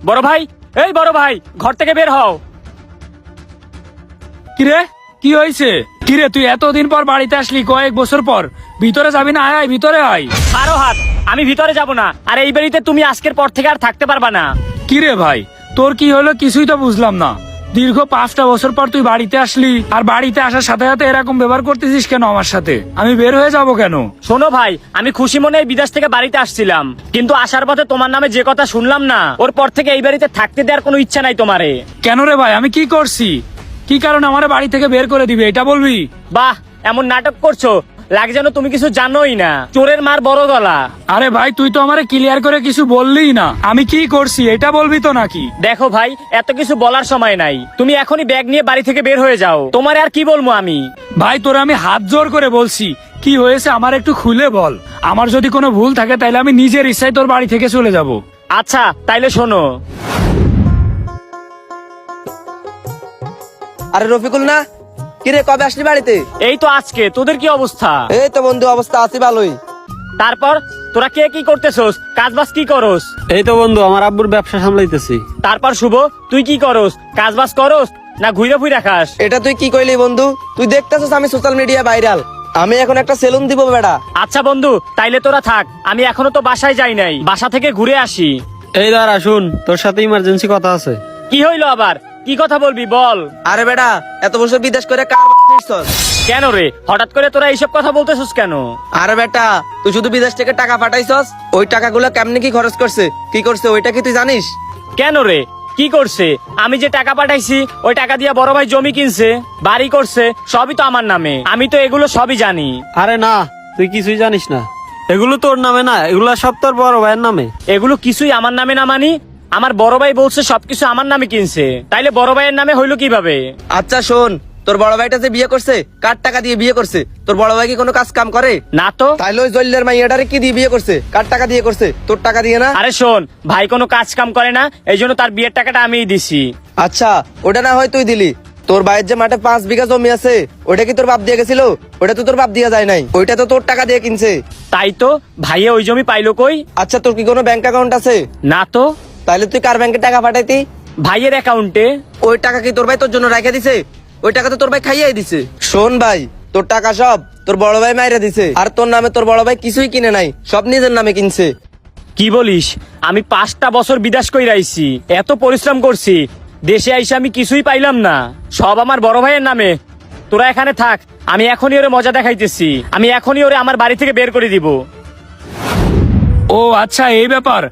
বড় ভাই, এই বড় ভাই, ঘর থেকে বের হও। কিরে, কি হয়েছে? কিরে, তুই এতদিন পর বাড়িতে আসলি, কয়েক বছর পর। ভিতরে যাবি না? আয় আয়, ভিতরে আয়। ছাড়ো হাত, আমি ভিতরে যাব না। আর এই বাড়িতে তুমি আজকের পর থেকে আর থাকতে পারবা না। কিরে ভাই, তোর কি হলো কিছুই তো বুঝলাম না। দীর্ঘ 5টা বছর পর তুই বাড়িতে আসলি, আর বাড়িতে আসার সাথে সাথে এরকম ব্যবহার করতেছিস কেন আমার সাথে? আমি বের হয়ে যাব কেন? শোনো ভাই, আমি খুশি মনে এই বিদেশ থেকে বাড়িতে আসছিলাম, কিন্তু আসার পথে তোমার নামে যে কথা শুনলাম না, ওর পর থেকে এই বাড়িতে থাকতে দেওয়ার কোনো ইচ্ছা নাই তোমারে। কেন রে ভাই, আমি কি করছি? কি কারণে আমার বাড়ি থেকে বের করে দিবি, এটা বলবি? বাহ, এমন নাটক করছো, লাগে যেন তুমি কিছু জানোই না। চোরের মার বড় গলা। আরে ভাই, তুই তো আমারে ক্লিয়ার করে কিছু বললিই না। আমি কি করছি এটা বলবি তো নাকি? দেখো ভাই, এত কিছু বলার সময় নাই, তুমি এখনই ব্যাগ নিয়ে বাড়ি থেকে বের হয়ে যাও। তোমারে আর কি বলবো আমি। ভাই, তোরা আমি হাত জোর করে বলছি, কি হয়েছে আমার একটু খুলে বল। আমার যদি কোনো ভুল থাকে তাহলে আমি নিজের ইচ্ছায় তোর বাড়ি থেকে চলে যাব। আচ্ছা তাইলে শোনো। আরে রফিকুল না? কিরে, কবে আসলি বাড়িতে? এই তো আজকে। তোদের কি অবস্থা? এই তো বন্ধু, অবস্থা আছি ভালোই। তারপর তোরা কে কি করতেছস? কাজ বাজ কি করস? এই তো বন্ধু, আমার আব্বুর ব্যবসা সামলাইতেছি। তারপর শুভ, তুই কি করস? কাজ বাজ করস না ঘুরে ফুইরা খাস? এটা তুই কি কইলি বন্ধু? তুই দেখতেছস আমি সোশ্যাল মিডিয়া ভাইরাল। আমি এখন একটা সেলুন দিব বেটা। আচ্ছা বন্ধু, তাইলে তোরা থাক, আমি এখনো তো বাসায় যাই নাই, বাসা থেকে ঘুরে আসি। এই দাঁড়া, শুন, তোর সাথে ইমার্জেন্সি কথা আছে। কি হইলো আবার? কি কথা বলবি বল। আরে বেটা, এত বছর বিদেশ করে কার নিছস? কেন রে, হঠাৎ করে তোরা এইসব কথা বলতেছস কেন? আরে বেটা, তুই শুধু বিদেশ থেকে টাকা পাঠাইছস, ওই টাকাগুলো কেমনে কি খরচ করছে, কি করছে ওইটা কি তুই জানিস? কেন রে, কি করছে? আমি যে টাকা পাঠাইছি ওই টাকা দিয়া বড় ভাই জমি কিনছে, বাড়ি করছে, সবই তো আমার নামে। আমি তো এগুলো সবই জানি। আরে না, তুই কিছুই জানিস না। এগুলো তোর নামে না, এগুলো সব তোর বড় ভাইয়ের নামে। এগুলো কিছুই আমার নামে না মানি? আমার বড় ভাই বলছে সবকিছু আমার নামে কিনছে, তাইলে বড় ভাইয়ের নামে হইলো কিভাবে? আচ্ছা শোন, তোর বড় ভাইটা যে বিয়ে করছে, কার টাকা দিয়ে বিয়ে করছে? তোর বড় ভাই কি কোনো কাজ কাম করে? না তো। তাইলে ওই জল্লের মাইয়াটারে কি দিয়ে বিয়ে করছে? কার টাকা দিয়ে করছে? তোর টাকা দিয়ে না? আরে শোন, ভাই কোনো কাজ কাম করে না, এই জন্য তার বিয়ের টাকাটা আমিই দিছি। আচ্ছা, ওটা না হয় তুই দিলি। তোর ভাইয়ের যে মাঠে 5 বিঘা জমি আছে, ওটা কি তোর বাপ দিয়ে গেছিল? ওটা তো তোর বাপ দিয়ে যায় নাই, ওইটা তো তোর টাকা দিয়ে কিনছে। তাই তো, ভাইয়ে ওই জমি পাইলো কই? আচ্ছা, তোর কি কোনো ব্যাংক অ্যাকাউন্ট আছে? না তো। তাইলে তুই কার ব্যাংকে টাকা পাঠাইতি? ভাইয়ের অ্যাকাউন্টে। ওই টাকা কি তোর ভাই তোর জন্য রেখে দিছে? ওই টাকা তো তোর ভাই খাইয়াই দিছে। শোন ভাই, তোর টাকা সব তোর বড় ভাই মাইরা দিছে, আর তোর নামে তোর বড় ভাই কিছুই কিনে নাই, সব নিজের নামে কিনছে। কি বলিস? আমি 5টা বছর বিদেশ কইরা আইছি, এত পরিশ্রম করছি, দেশে আইসা আমি কিছুই পাইলাম না, সব আমার বড় ভাইয়ের নামে। তোরা এখানে থাক, আমি এখনই ওরে মজা দেখাইতেছি, আমি এখনই ওরে আমার বাড়ি থেকে বের করে দিব। ও আচ্ছা, এই ব্যাপার।